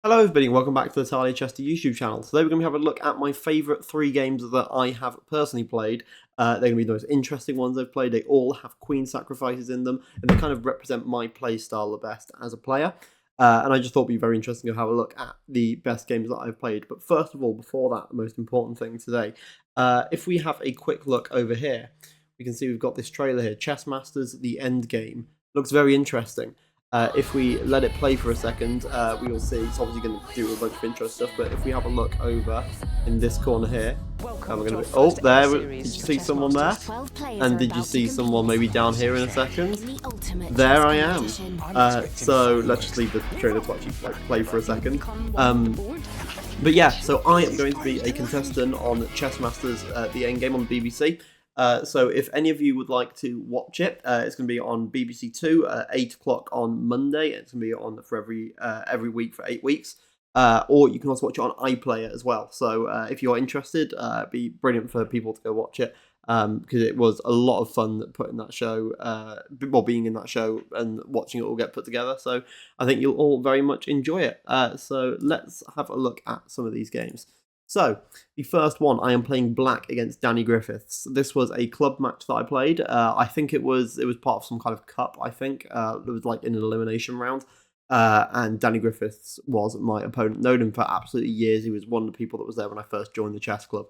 Hello everybody and welcome back to the Talia Chester YouTube channel. Today we're going to have a look at my favourite 3 games that I have personally played. They're going to be the most interesting ones I've played. They all have queen sacrifices in them and they kind of represent my play style the best as a player. And I just thought it would be very interesting to have a look at the best games that I've played. But first of all, before that, the most important thing today, if we have a quick look over here, we can see we've got this trailer here, Chess Masters The End Game. Looks very interesting. If we let it play for a second, we will see it's obviously going to do a bunch of intro stuff, but if we have a look over in this corner here, we're going to be, did you see someone there? And did you see someone maybe down here in a second? There I am. So let's just leave the trailer to actually play for a second. But yeah, so I am going to be a contestant on Chess Masters The Endgame on the BBC. So if any of you would like to watch it, it's going to be on BBC Two at 8 o'clock on Monday. It's going to be on for every week for 8 weeks. Or you can also watch it on iPlayer as well. So if you're interested, it'd be brilliant for people to go watch it. Because it was a lot of fun putting that show, being in that show and watching it all get put together. So I think you'll all very much enjoy it. So let's have a look at some of these games. So, the first one, I am playing black against Danny Griffiths. This was a club match that I played. I think it was part of some kind of cup, I think. It was like in an elimination round. And Danny Griffiths was my opponent. Known him for absolutely years. He was one of the people that was there when I first joined the chess club.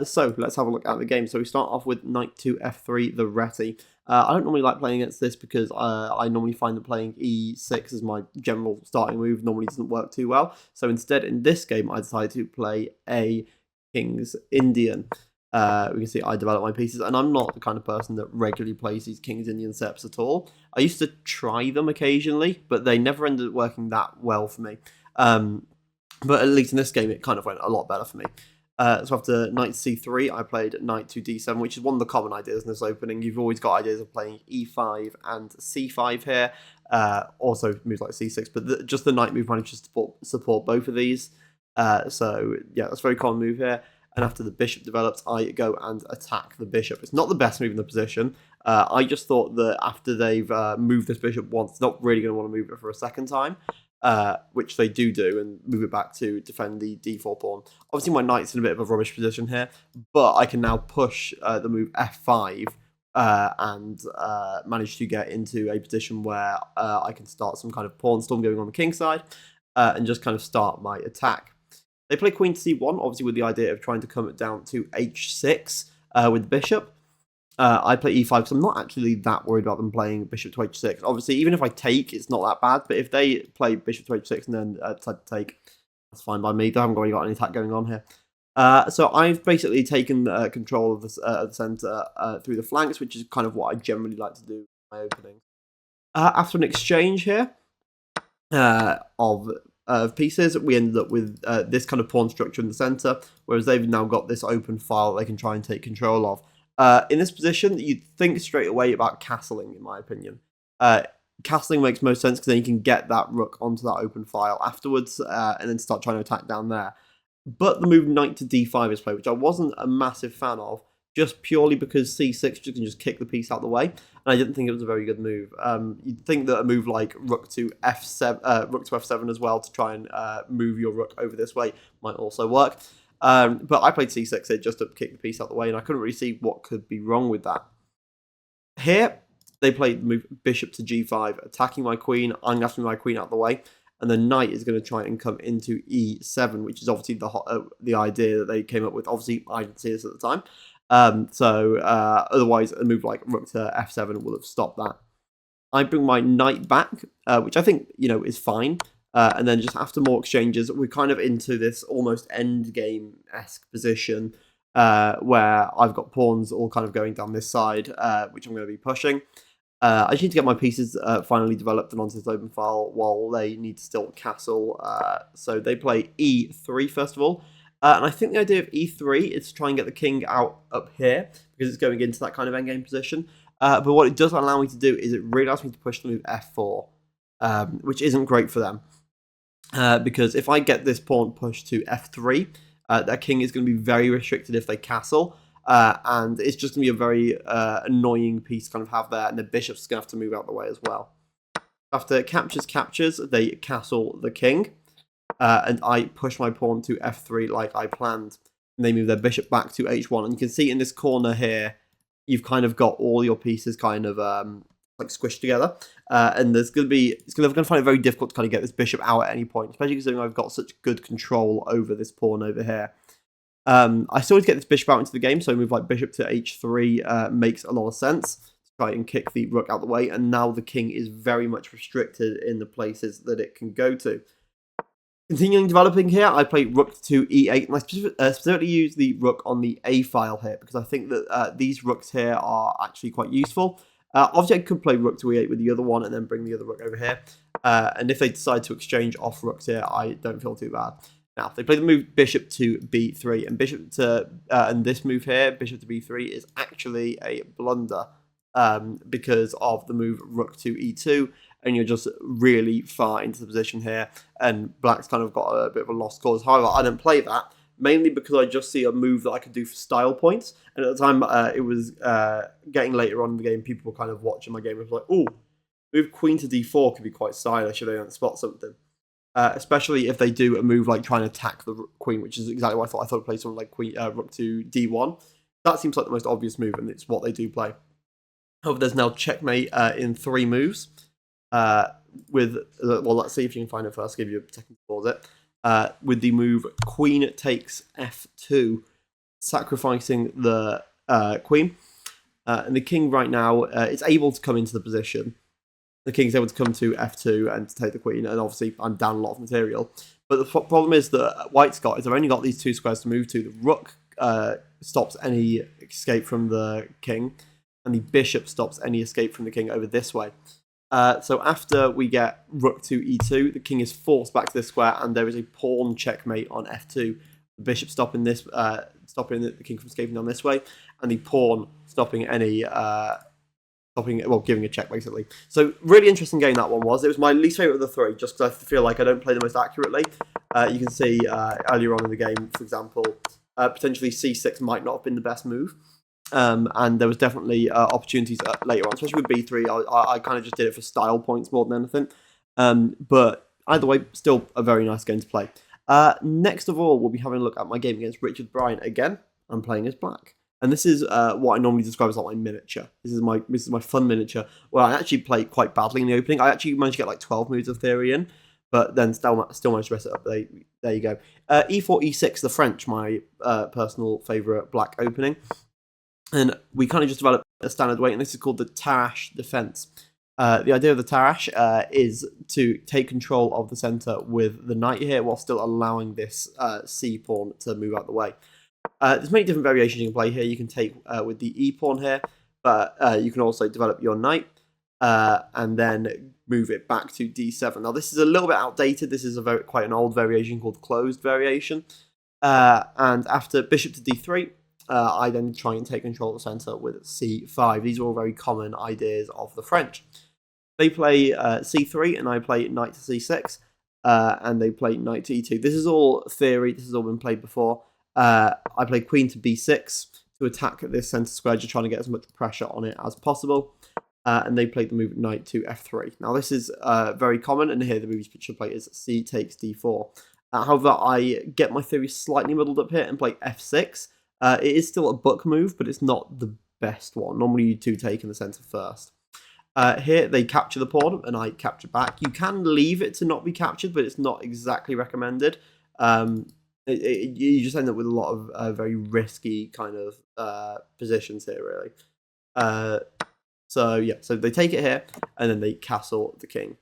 So, let's have a look at the game. So, we start off with knight to f3, the Reti. I don't normally like playing against this because I normally find that playing e6 as my general starting move normally doesn't work too well. So instead, in this game, I decided to play a King's Indian. We can see I develop my pieces, and I'm not the kind of person that regularly plays these King's Indian steps at all. I used to try them occasionally, but they never ended up working that well for me. But at least in this game, it kind of went a lot better for me. So after knight c3, I played knight to d7, which is one of the common ideas in this opening. You've always got ideas of playing e5 and c5 here. Also moves like c6, but just the knight move manages to support both of these. So yeah, that's a very common move here. And after the bishop develops, I go and attack the bishop. It's not the best move in the position. I just thought that after they've moved this bishop once, it's not really going to want to move it for a second time. Which they do, and move it back to defend the d4 pawn. Obviously, my knight's in a bit of a rubbish position here, but I can now push the move f5 and manage to get into a position where I can start some kind of pawn storm going on the king side and just kind of start my attack. They play queen to c1, obviously with the idea of trying to come it down to h6 with the bishop. I play e5 because I'm not actually that worried about them playing bishop to h6. Obviously, even if I take, it's not that bad. But if they play bishop to h6 and then decide to take, that's fine by me. They haven't really got any attack going on here. So I've basically taken control of the centre through the flanks, which is kind of what I generally like to do in my openings. After an exchange here of pieces, we ended up with this kind of pawn structure in the centre, whereas they've now got this open file they can try and take control of. In this position, you'd think straight away about castling, in my opinion. Castling makes most sense because then you can get that rook onto that open file afterwards and then start trying to attack down there. But the move knight to d5 is played, which I wasn't a massive fan of, just purely because c6 you can just kick the piece out of the way, and I didn't think it was a very good move. You'd think that a move like rook to f7 as well to try and move your rook over this way might also work. But I played c6 here just to kick the piece out of the way, and I couldn't really see what could be wrong with that. Here, they played the move bishop to g5, attacking my queen. I'm going to have to move my queen out of the way, and the knight is going to try and come into e7, which is obviously the idea that they came up with. Obviously, I didn't see this at the time. Otherwise, a move like rook to f7 will have stopped that. I bring my knight back, which I think is fine. And then just after more exchanges, we're kind of into this almost endgame-esque position where I've got pawns all kind of going down this side, which I'm going to be pushing. I just need to get my pieces finally developed and onto this open file while they need to still castle. So they play e3 first of all. And I think the idea of e3 is to try and get the king out up here because it's going into that kind of endgame position. But what it does allow me to do is it really allows me to push the move f4, which isn't great for them. Because if I get this pawn pushed to f3, their king is going to be very restricted if they castle. And it's just going to be a very annoying piece to kind of have there, and the bishop's going to have to move out of the way as well. After captures, they castle the king. and I push my pawn to f3 like I planned. And they move their bishop back to h1. And you can see in this corner here, you've kind of got all your pieces kind of like squished together. And there's going to be, I'm going to find it very difficult to kind of get this bishop out at any point, especially considering I've got such good control over this pawn over here. I still need to get this bishop out into the game, so a move like bishop to h3 makes a lot of sense to try and kick the rook out the way, and now the king is very much restricted in the places that it can go to. Continuing developing here, I play rook to e8, and I specifically use the rook on the a file here, because I think that these rooks here are actually quite useful. Obviously, I could play rook to e8 with the other one, and then bring the other rook over here. And if they decide to exchange off rooks here, I don't feel too bad. Now, they play the move bishop to b3, and bishop to and this move here, bishop to b3, is actually a blunder because of the move rook to e2, and you're just really far into the position here, and black's kind of got a bit of a lost cause. However, I don't play that, mainly because I just see a move that I could do for style points, and at the time it was getting later on in the game, people were kind of watching my game and was like, oh, move queen to d4 could be quite stylish if they don't spot something. Especially if they do a move like trying to attack the queen, which is exactly what I thought. I thought I'd play something like queen, rook to d1. That seems like the most obvious move, and it's what they do play. However, there's now checkmate in 3 moves. Well, let's see if you can find it first. I'll give you a second to pause it. With the move queen takes f2, sacrificing the queen. And the king right now is able to come into the position. The king's able to come to f2 and to take the queen, and obviously I'm down a lot of material. But the problem is that white's got is they've only got these 2 squares to move to. The rook stops any escape from the king, and the bishop stops any escape from the king over this way. So after we get rook to e2, the king is forced back to this square, and there is a pawn checkmate on f2. The bishop stopping this, stopping the king from escaping down this way, and the pawn stopping any giving a check basically. So really interesting game that one was. It was my least favourite of the 3, just because I feel like I don't play the most accurately. You can see earlier on in the game, for example, potentially c6 might not have been the best move. And there was definitely opportunities later on, especially with b3. I kind of just did it for style points more than anything. But either way, still a very nice game to play. Next of all, we'll be having a look at my game against Richard Bryant again. I'm playing as black. And this is what I normally describe as like my miniature. This is my fun miniature, where I actually play quite badly in the opening. I actually managed to get like 12 moves of theory in, but then still managed to mess it up. There you go. E4, E6, the French, my personal favourite black opening. And we kind of just developed a standard weight, and this is called the Tarrasch defense. The idea of the Tarrasch is to take control of the centre with the knight here, while still allowing this c pawn to move out the way. There's many different variations you can play here. You can take with the e pawn here, but you can also develop your knight and then move it back to d7. Now this is a little bit outdated. This is quite an old variation called the closed variation. And after bishop to d3, I then try and take control of the centre with c5. These are all very common ideas of the French. They play c3, and I play knight to c6, and they play knight to e2. This is all theory. This has all been played before. I play queen to b6 to attack this centre square, just trying to get as much pressure on it as possible. And they played the move knight to f3. Now this is very common, and here the move you should play is c takes d4. However, I get my theory slightly muddled up here and play f6. It is still a book move, but it's not the best one. Normally you do take in the centre first. Here they capture the pawn, and I capture back. You can leave it to not be captured, but it's not exactly recommended. You just end up with a lot of very risky kind of positions here, really. So they take it here, and then they castle the king.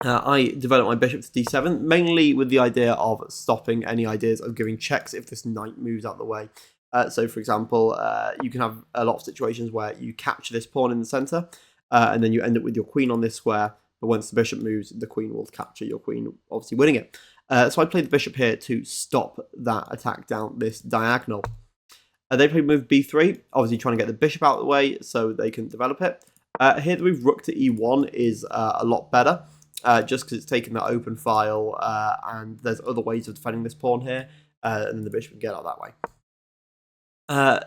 I develop my bishop to d7, mainly with the idea of stopping any ideas of giving checks if this knight moves out the way. So, for example, you can have a lot of situations where you capture this pawn in the centre, and then you end up with your queen on this square, but once the bishop moves, the queen will capture your queen, obviously winning it. So I played the bishop here to stop that attack down this diagonal. They played move b3, obviously trying to get the bishop out of the way so they can develop it. Here the move rook to e1 is a lot better, just because it's taking that open file, and there's other ways of defending this pawn here, and then the bishop can get out that way.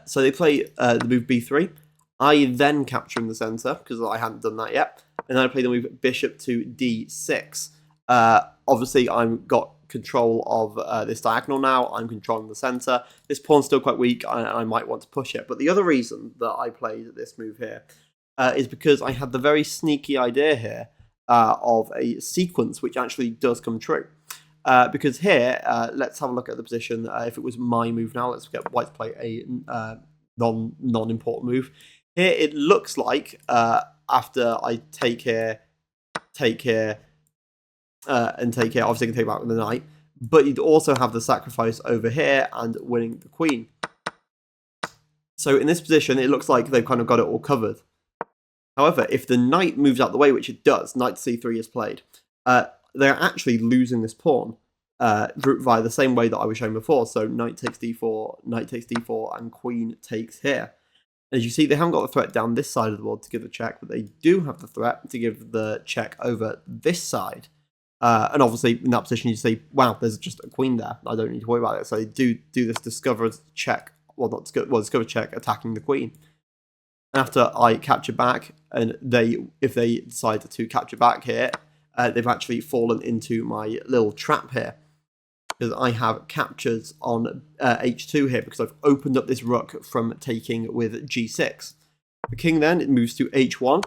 So they play the move b3. I then capture in the centre, because I hadn't done that yet, and then I play the move bishop to d6. Obviously, I've got control of this diagonal now. I'm controlling the center. This pawn's still quite weak, and I might want to push it. But the other reason that I played this move here is because I had the very sneaky idea here of a sequence which actually does come true. Because here, let's have a look at the position. If it was my move now, let's get white to play a non-important move. Here, it looks like after I take here, and take here, obviously I can take back with the knight, but you'd also have the sacrifice over here and winning the queen. So in this position, it looks like they've kind of got it all covered. However, if the knight moves out the way, which it does, knight to c3 is played, they're actually losing this pawn via the same way that I was showing before. So knight takes d4, and queen takes here. As you see, they haven't got the threat down this side of the board to give the check, but they do have the threat to give the check over this side. And obviously, in that position, you see, wow, there's just a queen there. I don't need to worry about it. So they do this discovered check, discovered check attacking the queen. And after I capture back, and if they decide to capture back here, they've actually fallen into my little trap here. Because I have captures on h2 here, because I've opened up this rook from taking with g6. The king then, it moves to h1,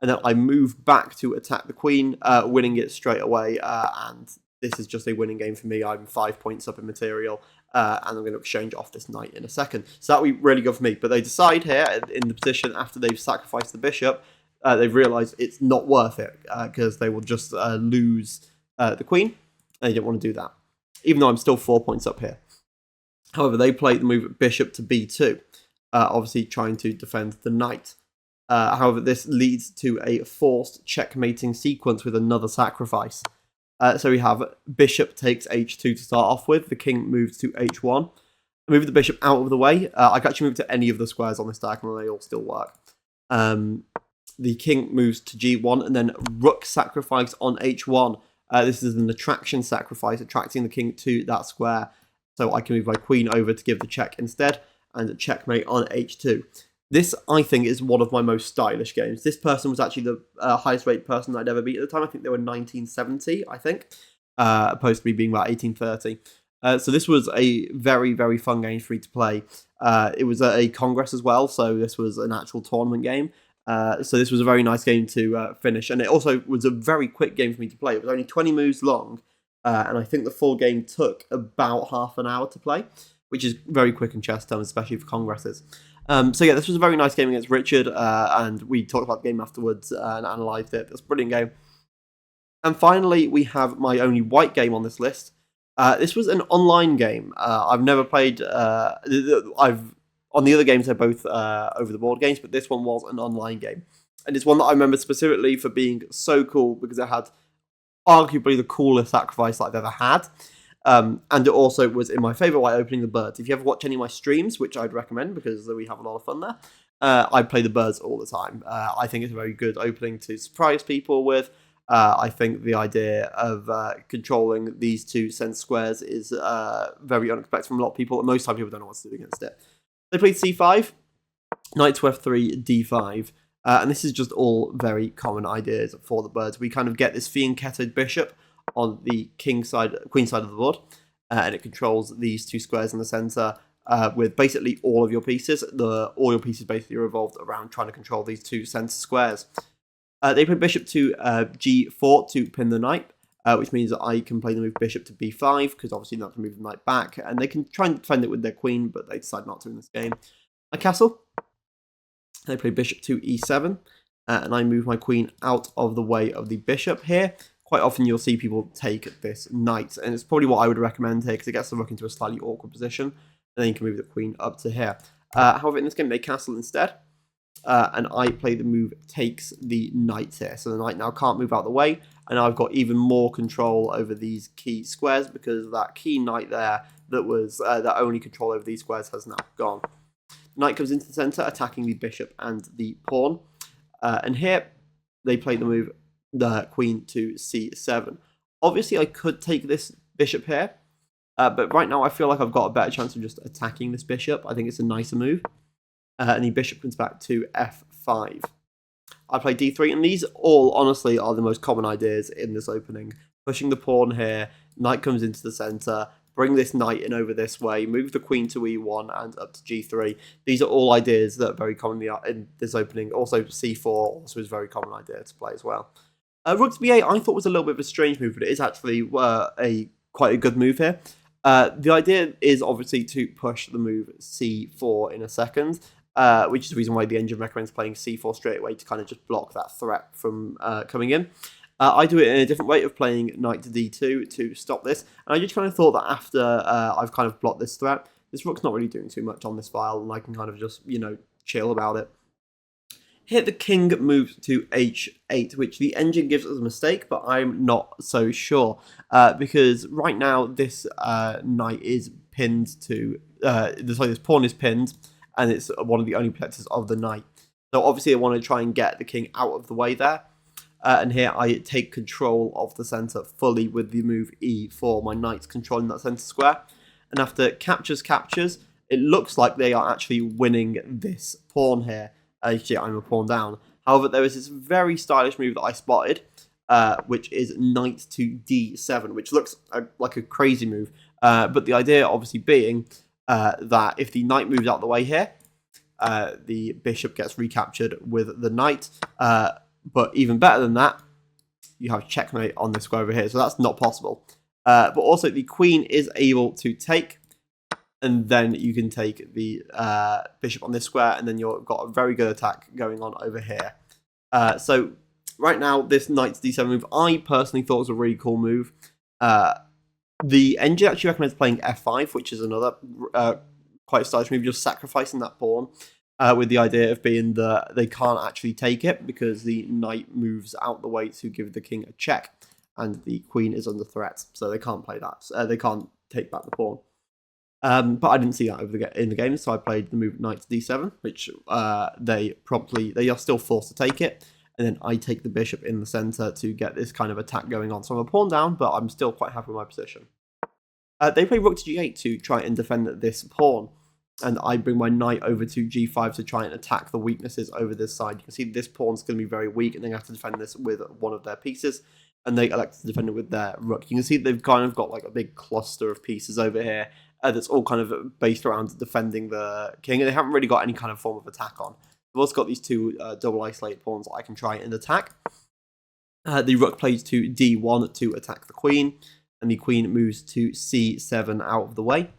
and then I move back to attack the queen, winning it straight away, and this is just a winning game for me. I'm 5 points up in material, and I'm going to exchange off this knight in a second. So that would be really good for me, but they decide here, in the position after they've sacrificed the bishop, they've realised it's not worth it, because they will just lose the queen, and they don't want to do that, even though I'm still 4 points up here. However, they play the move bishop to b2, obviously trying to defend the knight. However, this leads to a forced checkmating sequence with another sacrifice. So we have bishop takes h2 to start off with. The king moves to h1. I move the bishop out of the way. I can actually move to any of the squares on this diagonal, they all still work. The king moves to g1, and then rook sacrifice on h1. This is an attraction sacrifice, attracting the king to that square. So I can move my queen over to give the check instead, and checkmate on h2. This, I think, is one of my most stylish games. This person was actually the highest rated person I'd ever beat at the time. I think they were 1970, I think, opposed to me being about 1830. So this was a very, very fun game for me to play. It was at a congress as well, so this was an actual tournament game. So this was a very nice game to finish. And it also was a very quick game for me to play. It was only 20 moves long, and I think the full game took about half an hour to play, which is very quick in chess terms, especially for congresses. So yeah, this was a very nice game against Richard, and we talked about the game afterwards and analysed it. It was a brilliant game. And finally, we have my only white game on this list. This was an online game. I've never played... On the other games, they're both over-the-board games, but this one was an online game. And it's one that I remember specifically for being so cool, because it had arguably the coolest sacrifice that I've ever had. And it also was in my favourite way, opening the birds. If you ever watch any of my streams, which I'd recommend because we have a lot of fun there, I play the birds all the time. I think it's a very good opening to surprise people with. I think the idea of controlling these two center squares is very unexpected from a lot of people. Most time people don't know what to do against it. They played c5, knight to f3, d5. And this is just all very common ideas for the birds. We kind of get this fianchettoed bishop on the queen side of the board, and it controls these two squares in the center with basically all of your pieces. All your pieces basically are revolved around trying to control these two center squares. They play bishop to g4 to pin the knight, which means that I can play the move bishop to b5, because obviously not to move the knight back, and they can try and defend it with their queen, but they decide not to in this game. I castle. They play bishop to e7, and I move my queen out of the way of the bishop here. Quite often you'll see people take this knight, and it's probably what I would recommend here, because it gets the rook into a slightly awkward position, and then you can move the queen up to here. However, in this game they castle instead, and I play the move takes the knight here. So the knight now can't move out the way, and I've got even more control over these key squares, because that key knight there that was that only control over these squares has now gone. The knight comes into the center, attacking the bishop and the pawn, and here they play the move the queen to c7. Obviously, I could take this bishop here, but right now I feel like I've got a better chance of just attacking this bishop. I think it's a nicer move. And the bishop comes back to f5. I play d3, and these all, honestly, are the most common ideas in this opening pushing the pawn here, knight comes into the centre, bring this knight in over this way, move the queen to e1 and up to g3. These are all ideas that are very commonly in this opening. Also c4 also is a very common idea to play as well. Rook to b8 I thought was a little bit of a strange move, but it is actually quite a good move here. The idea is obviously to push the move c4 in a second, which is the reason why the engine recommends playing c4 straight away to kind of just block that threat from coming in. I do it in a different way of playing knight to d2 to stop this, and I just kind of thought that after I've kind of blocked this threat, this rook's not really doing too much on this file, and I can kind of just, chill about it. Here the king moves to h8, which the engine gives us a mistake, but I'm not so sure, because right now this knight is pinned to, this pawn is pinned, and it's one of the only protectors of the knight. So obviously I want to try and get the king out of the way there. And here I take control of the centre fully with the move e4. My knight's controlling that centre square. And after captures, it looks like they are actually winning this pawn here. Actually, I'm a pawn down. However, there is this very stylish move that I spotted, which is knight to d7, which looks like a crazy move. But the idea obviously being that if the knight moves out the way here, the bishop gets recaptured with the knight. But even better than that, you have checkmate on this square over here. So that's not possible. But also the queen is able to take, and then you can take the bishop on this square, and then you've got a very good attack going on over here. So right now, this knight to d7 move, I personally thought was a really cool move. The engine actually recommends playing f5, which is another quite stylish move, just sacrificing that pawn. With the idea of being that they can't actually take it because the knight moves out the way to give the king a check, and the queen is under threat, so they can't play that. They can't take back the pawn. But I didn't see that in the game, so I played the move knight to d7, which they are still forced to take it, and then I take the bishop in the centre to get this kind of attack going on. So I'm a pawn down, but I'm still quite happy with my position. They play rook to g8 to try and defend this pawn. And I bring my knight over to g5 to try and attack the weaknesses over this side. You can see this pawn's going to be very weak, and they have to defend this with one of their pieces, and they elect to defend it with their rook. You can see they've kind of got like a big cluster of pieces over here that's all kind of based around defending the king, and they haven't really got any kind of form of attack on. They've also got these two double isolated pawns that I can try and attack. The rook plays to d1 to attack the queen, and the queen moves to c7 out of the way.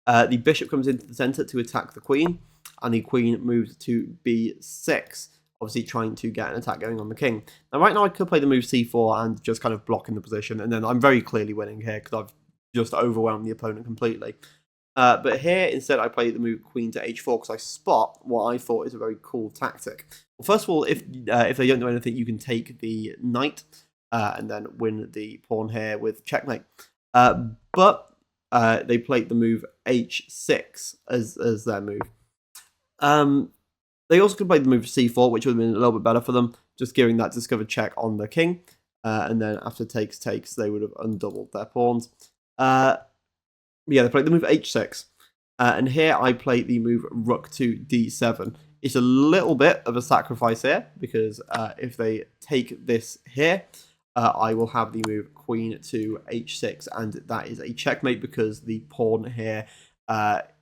The bishop comes into the centre to attack the queen, and the queen moves to b6, obviously trying to get an attack going on the king. Now, right now, I could play the move c4 and just kind of block in the position, and then I'm very clearly winning here because I've just overwhelmed the opponent completely. But here, instead, I play the move queen to h4 because I spot what I thought is a very cool tactic. Well, first of all, if they don't do anything, you can take the knight and then win the pawn here with checkmate. But they played the move h6 as their move. They also could play the move c4, which would have been a little bit better for them, just giving that discovered check on the king. And then after takes, they would have undoubled their pawns. Yeah, they played the move h6. And here I play the move rook to d7. It's a little bit of a sacrifice here, because if they take this here, I will have the move queen to h6, and that is a checkmate because the pawn here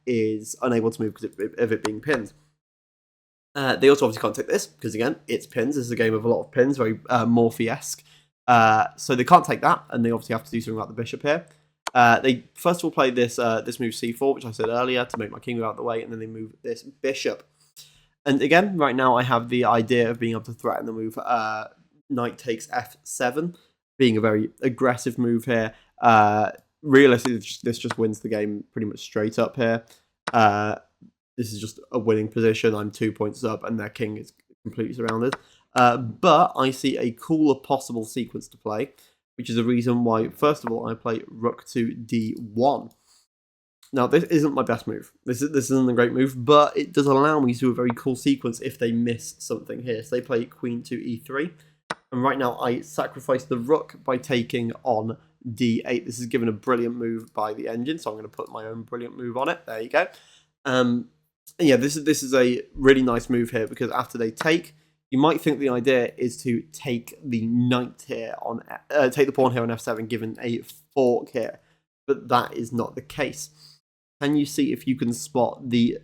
is unable to move because of it being pinned. They also obviously can't take this because, again, it's pins. This is a game of a lot of pins, very Morphy-esque. So they can't take that, and they obviously have to do something about the bishop here. They first of all play this move c4, which I said earlier, to make my king go out the way, and then they move this bishop. And again, right now I have the idea of being able to threaten the move knight takes f7, being a very aggressive move here. Realistically, this just wins the game pretty much straight up here. This is just a winning position. I'm 2 points up, and their king is completely surrounded. But I see a cooler possible sequence to play, which is a reason why, first of all, I play rook to d1. Now, this isn't my best move. This isn't a great move, but it does allow me to do a very cool sequence if they miss something here. So they play queen to e3. And right now, I sacrifice the rook by taking on d8. This is given a brilliant move by the engine, so I'm going to put my own brilliant move on it. There you go. And yeah, this is a really nice move here, because after they take, You might think the idea is to take the knight here on, take the pawn here on f7, given a fork here, but that is not the case. Can you see if you can spot the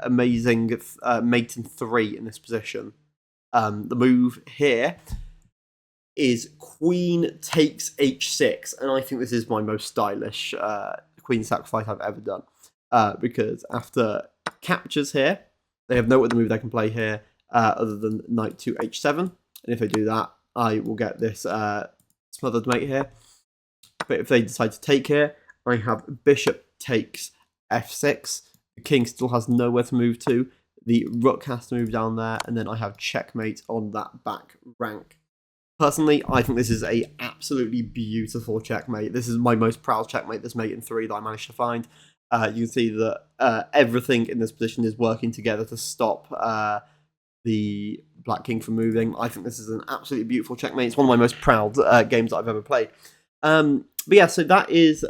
amazing mate in 3 in this position? The move here is queen takes h6, and I think this is my most stylish queen sacrifice I've ever done, because after captures here, they have no other move they can play here other than knight to h7, and if they do that, I will get this smothered mate here. But if they decide to take here, I have bishop takes f6, the king still has nowhere to move to, the rook has to move down there, and then I have checkmate on that back rank. Personally, I think this is a absolutely beautiful checkmate. This is my most proud checkmate, this mate in 3 that I managed to find. You can see that everything in this position is working together to stop the black king from moving. I think this is an absolutely beautiful checkmate. It's one of my most proud games that I've ever played. But yeah, so that is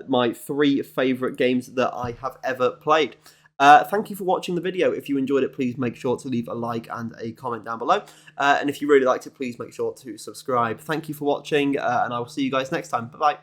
my 3 favourite games that I have ever played. Thank you for watching the video. If you enjoyed it, please make sure to leave a like and a comment down below. And if you really liked it, please make sure to subscribe. Thank you for watching, and I will see you guys next time. Bye-bye.